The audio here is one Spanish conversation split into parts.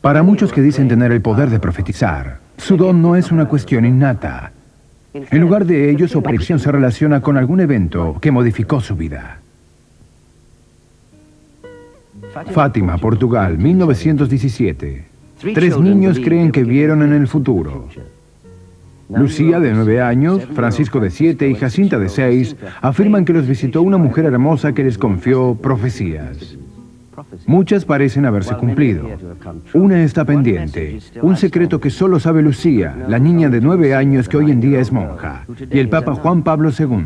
Para muchos que dicen tener el poder de profetizar, su don no es una cuestión innata. En lugar de ello, su aparición se relaciona con algún evento que modificó su vida. Fátima, Portugal, 1917. 3 niños creen que vieron en el futuro. Lucía, de 9 años, Francisco, de 7 y Jacinta, de 6, afirman que los visitó una mujer hermosa que les confió profecías. Muchas parecen haberse cumplido. Una está pendiente, un secreto que solo sabe Lucía, la niña de 9 años que hoy en día es monja, y el Papa Juan Pablo II.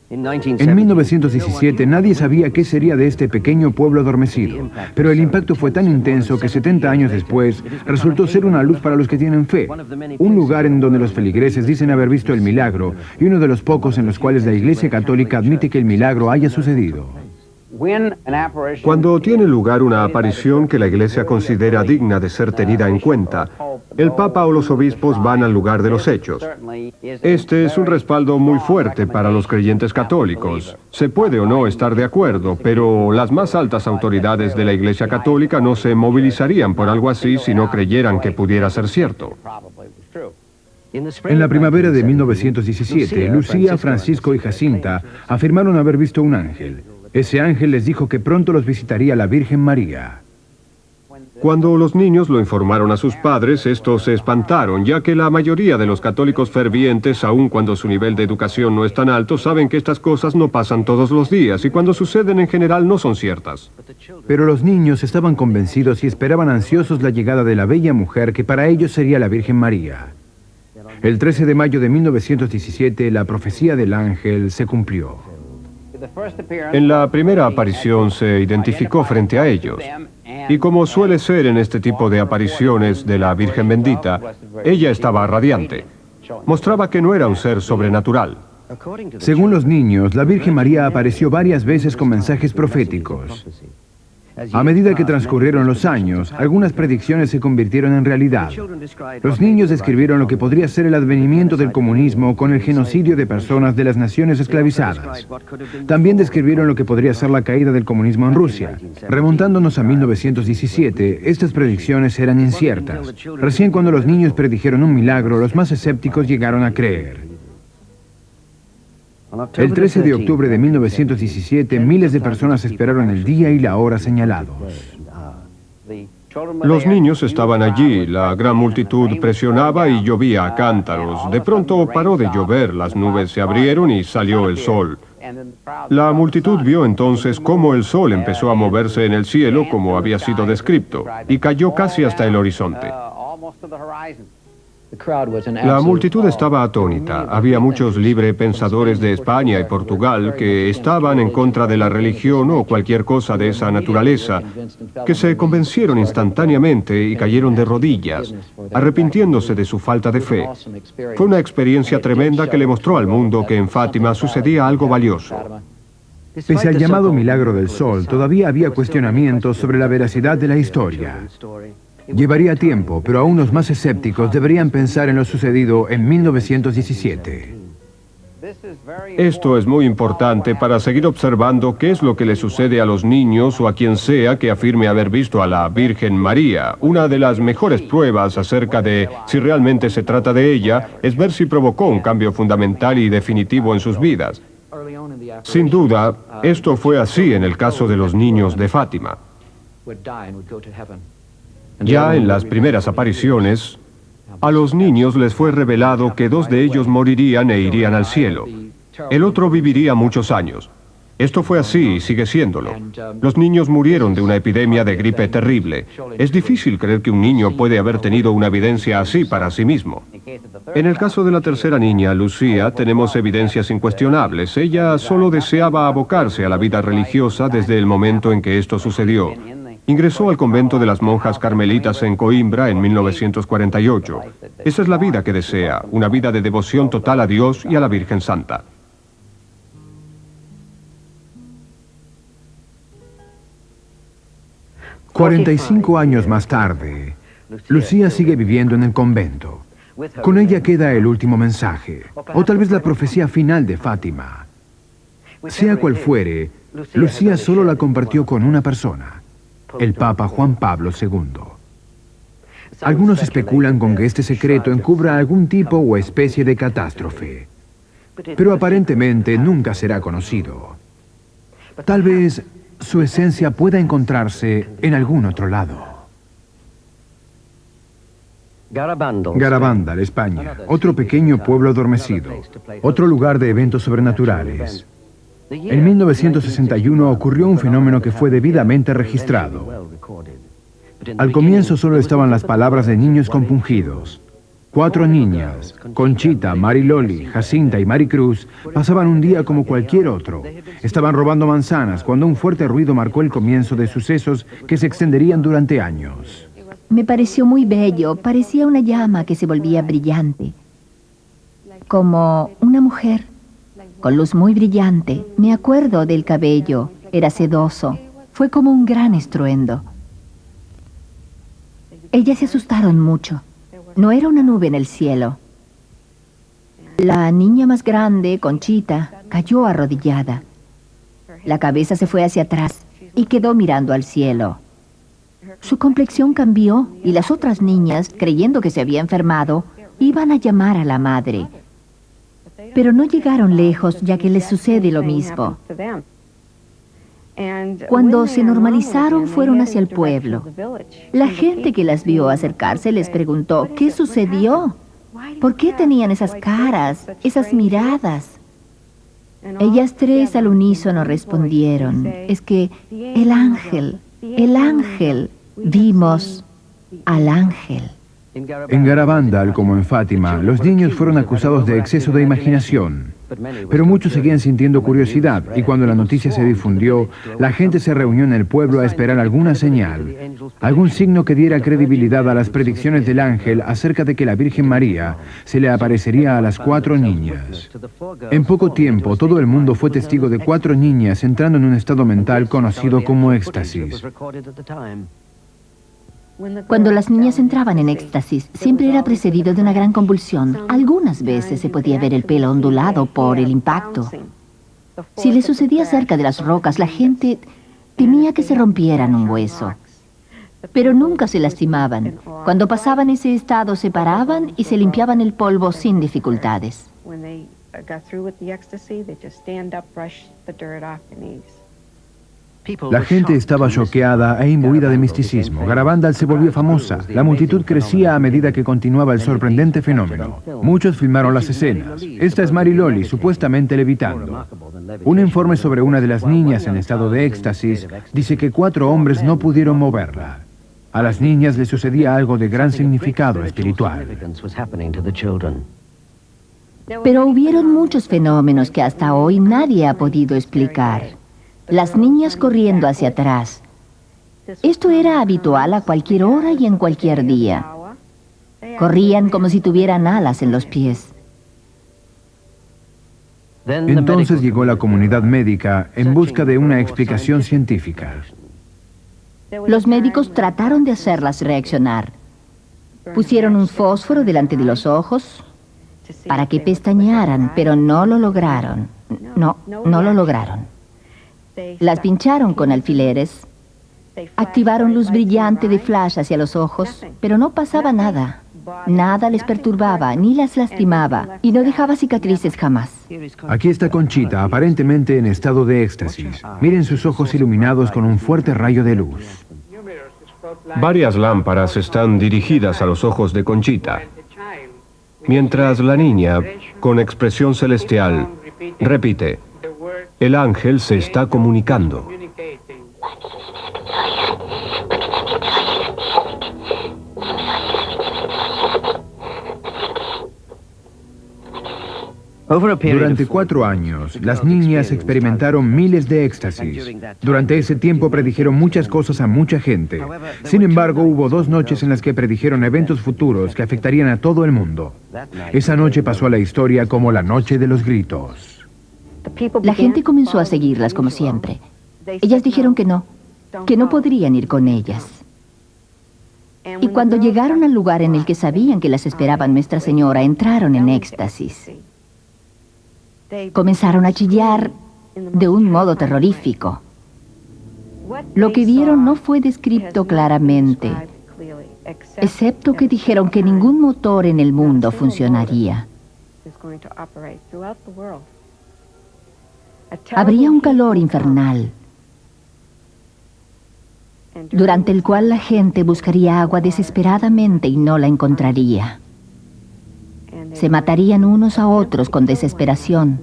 En 1917 nadie sabía qué sería de este pequeño pueblo adormecido, pero el impacto fue tan intenso que 70 años después resultó ser una luz para los que tienen fe, un lugar en donde los feligreses dicen haber visto el milagro y uno de los pocos en los cuales la Iglesia Católica admite que el milagro haya sucedido. Cuando tiene lugar una aparición que la Iglesia considera digna de ser tenida en cuenta, el Papa o los obispos van al lugar de los hechos. Este es un respaldo muy fuerte para los creyentes católicos. Se puede o no estar de acuerdo, pero las más altas autoridades de la Iglesia Católica no se movilizarían por algo así si no creyeran que pudiera ser cierto. En la primavera de 1917, Lucía, Francisco y Jacinta afirmaron haber visto un ángel. Ese ángel les dijo que pronto los visitaría la Virgen María. Cuando los niños lo informaron a sus padres, estos se espantaron, ya que la mayoría de los católicos fervientes, aun cuando su nivel de educación no es tan alto, saben que estas cosas no pasan todos los días y cuando suceden en general no son ciertas. Pero los niños estaban convencidos y esperaban ansiosos la llegada de la bella mujer que para ellos sería la Virgen María. El 13 de mayo de 1917, la profecía del ángel se cumplió. En la primera aparición se identificó frente a ellos. Y como suele ser en este tipo de apariciones de la Virgen bendita, ella estaba radiante. Mostraba que no era un ser sobrenatural. Según los niños, la Virgen María apareció varias veces con mensajes proféticos. A medida que transcurrieron los años, algunas predicciones se convirtieron en realidad. Los niños describieron lo que podría ser el advenimiento del comunismo con el genocidio de personas de las naciones esclavizadas. También describieron lo que podría ser la caída del comunismo en Rusia. Remontándonos a 1917, estas predicciones eran inciertas. Recién cuando los niños predijeron un milagro, los más escépticos llegaron a creer. El 13 de octubre de 1917, miles de personas esperaron el día y la hora señalados. Los niños estaban allí, la gran multitud presionaba y llovía a cántaros. De pronto paró de llover, las nubes se abrieron y salió el sol. La multitud vio entonces cómo el sol empezó a moverse en el cielo como había sido descrito, y cayó casi hasta el horizonte. La multitud estaba atónita. Había muchos librepensadores de España y Portugal que estaban en contra de la religión o cualquier cosa de esa naturaleza, que se convencieron instantáneamente y cayeron de rodillas, arrepintiéndose de su falta de fe. Fue una experiencia tremenda que le mostró al mundo que en Fátima sucedía algo valioso. Pese al llamado milagro del sol, todavía había cuestionamientos sobre la veracidad de la historia. Llevaría tiempo, pero aún los más escépticos deberían pensar en lo sucedido en 1917. Esto es muy importante para seguir observando qué es lo que le sucede a los niños o a quien sea que afirme haber visto a la Virgen María. Una de las mejores pruebas acerca de si realmente se trata de ella es ver si provocó un cambio fundamental y definitivo en sus vidas. Sin duda, esto fue así en el caso de los niños de Fátima. Ya en las primeras apariciones, a los niños les fue revelado que 2 de ellos morirían e irían al cielo. El otro viviría muchos años. Esto fue así y sigue siéndolo. Los niños murieron de una epidemia de gripe terrible. Es difícil creer que un niño puede haber tenido una evidencia así para sí mismo. En el caso de la tercera niña, Lucía, tenemos evidencias incuestionables. Ella solo deseaba abocarse a la vida religiosa desde el momento en que esto sucedió. Ingresó al convento de las monjas carmelitas en Coimbra en 1948. Esa es la vida que desea, una vida de devoción total a Dios y a la Virgen Santa. «45 años más tarde, Lucía sigue viviendo en el convento. Con ella queda el último mensaje, o tal vez la profecía final de Fátima. Sea cual fuere, Lucía solo la compartió con una persona. el Papa Juan Pablo II. Algunos especulan con que este secreto encubra algún tipo o especie de catástrofe, pero aparentemente nunca será conocido. Tal vez su esencia pueda encontrarse en algún otro lado. Garabandal, España, otro pequeño pueblo adormecido, otro lugar de eventos sobrenaturales. En 1961 ocurrió un fenómeno que fue debidamente registrado. Al comienzo solo estaban las palabras de niños compungidos. 4 niñas, Conchita, Mariloli, Jacinta y Maricruz, pasaban un día como cualquier otro. Estaban robando manzanas cuando un fuerte ruido marcó el comienzo de sucesos que se extenderían durante años. Me pareció muy bello, parecía una llama que se volvía brillante. Como una mujer, con luz muy brillante. Me acuerdo del cabello, era sedoso, fue como un gran estruendo. Ellas se asustaron mucho. No era una nube en el cielo. La niña más grande, Conchita, cayó arrodillada. La cabeza se fue hacia atrás y quedó mirando al cielo. Su complexión cambió y las otras niñas, creyendo que se había enfermado, iban a llamar a la madre. Pero no llegaron lejos, ya que les sucede lo mismo. Cuando se normalizaron, fueron hacia el pueblo. La gente que las vio acercarse les preguntó, ¿qué sucedió? ¿Por qué tenían esas caras, esas miradas? Ellas 3 al unísono respondieron, es que el ángel, vimos al ángel. En Garabandal, como en Fátima, los niños fueron acusados de exceso de imaginación. Pero muchos seguían sintiendo curiosidad, y cuando la noticia se difundió, la gente se reunió en el pueblo a esperar alguna señal, algún signo que diera credibilidad a las predicciones del ángel acerca de que la Virgen María se le aparecería a las 4 niñas. En poco tiempo, todo el mundo fue testigo de 4 niñas entrando en un estado mental conocido como éxtasis. Cuando las niñas entraban en éxtasis, siempre era precedido de una gran convulsión. Algunas veces se podía ver el pelo ondulado por el impacto. Si les sucedía cerca de las rocas, la gente temía que se rompieran un hueso. Pero nunca se lastimaban. Cuando pasaban ese estado, se paraban y se limpiaban el polvo sin dificultades. La gente estaba choqueada e imbuida de misticismo. Garabandal se volvió famosa. La multitud crecía a medida que continuaba el sorprendente fenómeno. Muchos filmaron las escenas. Esta es Mariloli, supuestamente levitando. Un informe sobre una de las niñas en estado de éxtasis dice que 4 hombres no pudieron moverla. A las niñas les sucedía algo de gran significado espiritual. Pero hubieron muchos fenómenos que hasta hoy nadie ha podido explicar. Las niñas corriendo hacia atrás. Esto era habitual a cualquier hora y en cualquier día. Corrían como si tuvieran alas en los pies. Entonces llegó la comunidad médica en busca de una explicación científica. Los médicos trataron de hacerlas reaccionar. Pusieron un fósforo delante de los ojos para que pestañearan, pero no lo lograron. No lo lograron. Las pincharon con alfileres, activaron luz brillante de flash hacia los ojos, pero no pasaba nada. Nada les perturbaba, ni las lastimaba, y no dejaba cicatrices jamás. Aquí está Conchita, aparentemente en estado de éxtasis. Miren sus ojos iluminados con un fuerte rayo de luz. Varias lámparas están dirigidas a los ojos de Conchita, mientras la niña, con expresión celestial, repite: el ángel se está comunicando. Durante 4 años, las niñas experimentaron miles de éxtasis. Durante ese tiempo predijeron muchas cosas a mucha gente. Sin embargo, hubo 2 noches en las que predijeron eventos futuros que afectarían a todo el mundo. Esa noche pasó a la historia como la noche de los gritos. La gente comenzó a seguirlas como siempre. Ellas dijeron que no podrían ir con ellas. Y cuando llegaron al lugar en el que sabían que las esperaba Nuestra Señora, entraron en éxtasis. Comenzaron a chillar de un modo terrorífico. Lo que vieron no fue descrito claramente, excepto que dijeron que ningún motor en el mundo funcionaría. Habría un calor infernal, durante el cual la gente buscaría agua desesperadamente y no la encontraría. Se matarían unos a otros con desesperación.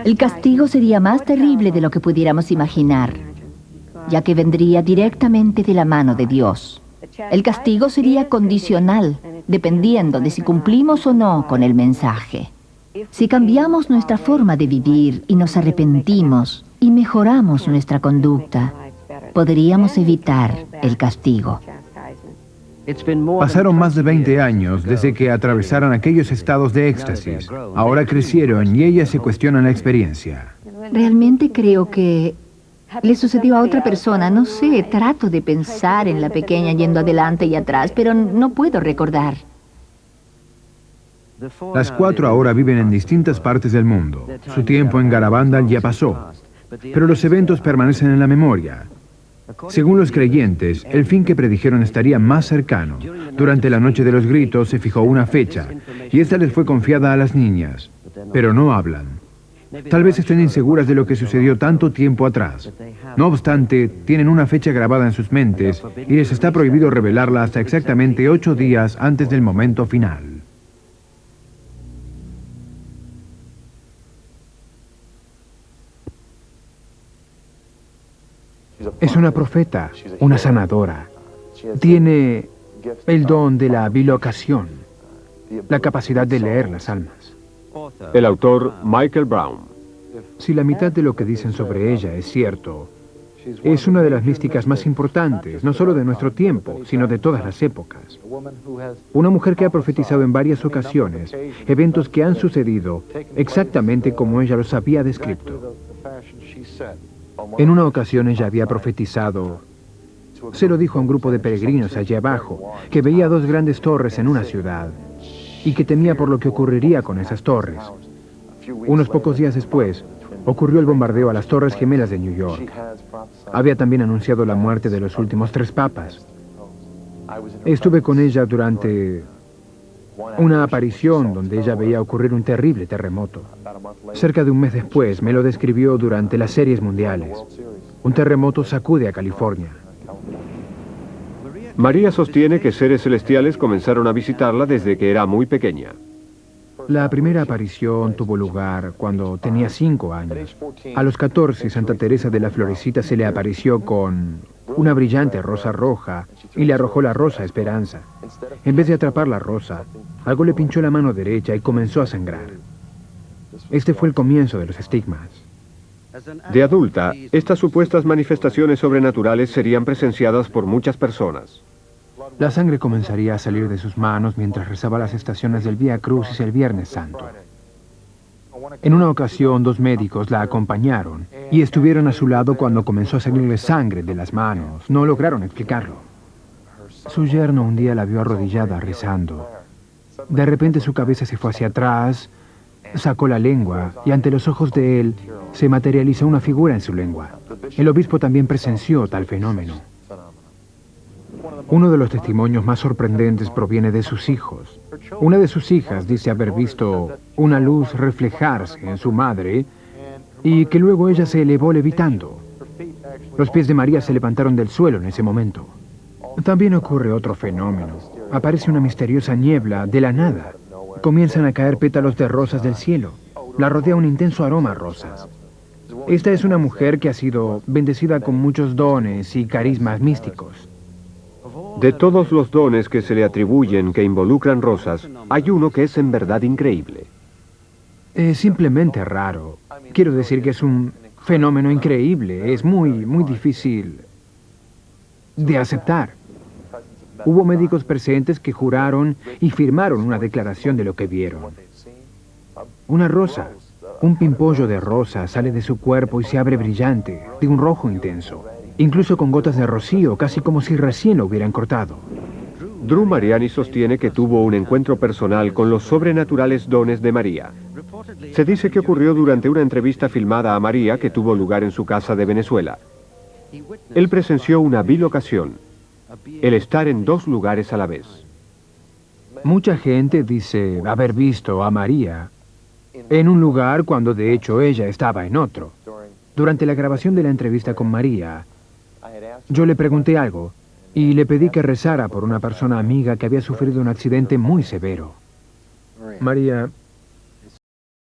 El castigo sería más terrible de lo que pudiéramos imaginar, ya que vendría directamente de la mano de Dios. El castigo sería condicional, dependiendo de si cumplimos o no con el mensaje. Si cambiamos nuestra forma de vivir y nos arrepentimos y mejoramos nuestra conducta, podríamos evitar el castigo. Pasaron más de 20 años desde que atravesaron aquellos estados de éxtasis. Ahora crecieron y ellas se cuestionan la experiencia. Realmente creo que le sucedió a otra persona. No sé, trato de pensar en la pequeña yendo adelante y atrás, pero no puedo recordar. Las 4 ahora viven en distintas partes del mundo. Su tiempo en Garabandal ya pasó, pero los eventos permanecen en la memoria. Según los creyentes, el fin que predijeron estaría más cercano. Durante la noche de los gritos se fijó una fecha, y esta les fue confiada a las niñas, pero no hablan. Tal vez estén inseguras de lo que sucedió tanto tiempo atrás. No obstante, tienen una fecha grabada en sus mentes y les está prohibido revelarla hasta exactamente 8 días antes del momento final. Es una profeta, una sanadora. Tiene el don de la bilocación, la capacidad de leer las almas. El autor Michael Brown. Si la mitad de lo que dicen sobre ella es cierto, es una de las místicas más importantes, no solo de nuestro tiempo, sino de todas las épocas. Una mujer que ha profetizado en varias ocasiones eventos que han sucedido exactamente como ella los había descrito. En una ocasión ella había profetizado, se lo dijo a un grupo de peregrinos allí abajo, que veía 2 grandes torres en una ciudad y que temía por lo que ocurriría con esas torres. Unos pocos días después, ocurrió el bombardeo a las Torres Gemelas de New York. Había también anunciado la muerte de los últimos 3 papas. Estuve con ella durante una aparición donde ella veía ocurrir un terrible terremoto. Cerca de un mes después me lo describió durante las series mundiales. Un terremoto sacude a California. María sostiene que seres celestiales comenzaron a visitarla desde que era muy pequeña. La primera aparición tuvo lugar cuando tenía 5 años. A los 14, Santa Teresa de la Florecita se le apareció con una brillante rosa roja y le arrojó la rosa Esperanza. En vez de atrapar la rosa, algo le pinchó la mano derecha y comenzó a sangrar. Este fue el comienzo de los estigmas. De adulta, estas supuestas manifestaciones sobrenaturales serían presenciadas por muchas personas. La sangre comenzaría a salir de sus manos mientras rezaba las estaciones del Vía Crucis el Viernes Santo. En una ocasión, 2 médicos la acompañaron y estuvieron a su lado cuando comenzó a salirle sangre de las manos. No lograron explicarlo. Su yerno un día la vio arrodillada rezando. De repente su cabeza se fue hacia atrás, sacó la lengua y ante los ojos de él se materializó una figura en su lengua. El obispo también presenció tal fenómeno. Uno de los testimonios más sorprendentes proviene de sus hijos. Una de sus hijas dice haber visto una luz reflejarse en su madre y que luego ella se elevó levitando. Los pies de María se levantaron del suelo en ese momento. También ocurre otro fenómeno. Aparece una misteriosa niebla de la nada. Comienzan a caer pétalos de rosas del cielo. La rodea un intenso aroma a rosas. Esta es una mujer que ha sido bendecida con muchos dones y carismas místicos. De todos los dones que se le atribuyen que involucran rosas, hay uno que es en verdad increíble. Es simplemente raro. Quiero decir que es un fenómeno increíble. Es muy difícil de aceptar. Hubo médicos presentes que juraron y firmaron una declaración de lo que vieron. Una rosa, un pimpollo de rosa sale de su cuerpo y se abre brillante, de un rojo intenso. Incluso con gotas de rocío, casi como si recién lo hubieran cortado. Drew Mariani sostiene que tuvo un encuentro personal con los sobrenaturales dones de María. Se dice que ocurrió durante una entrevista filmada a María que tuvo lugar en su casa de Venezuela. Él presenció una bilocación, el estar en dos lugares a la vez. Mucha gente dice haber visto a María en un lugar cuando de hecho ella estaba en otro. Durante la grabación de la entrevista con María, yo le pregunté algo y le pedí que rezara por una persona amiga que había sufrido un accidente muy severo. María,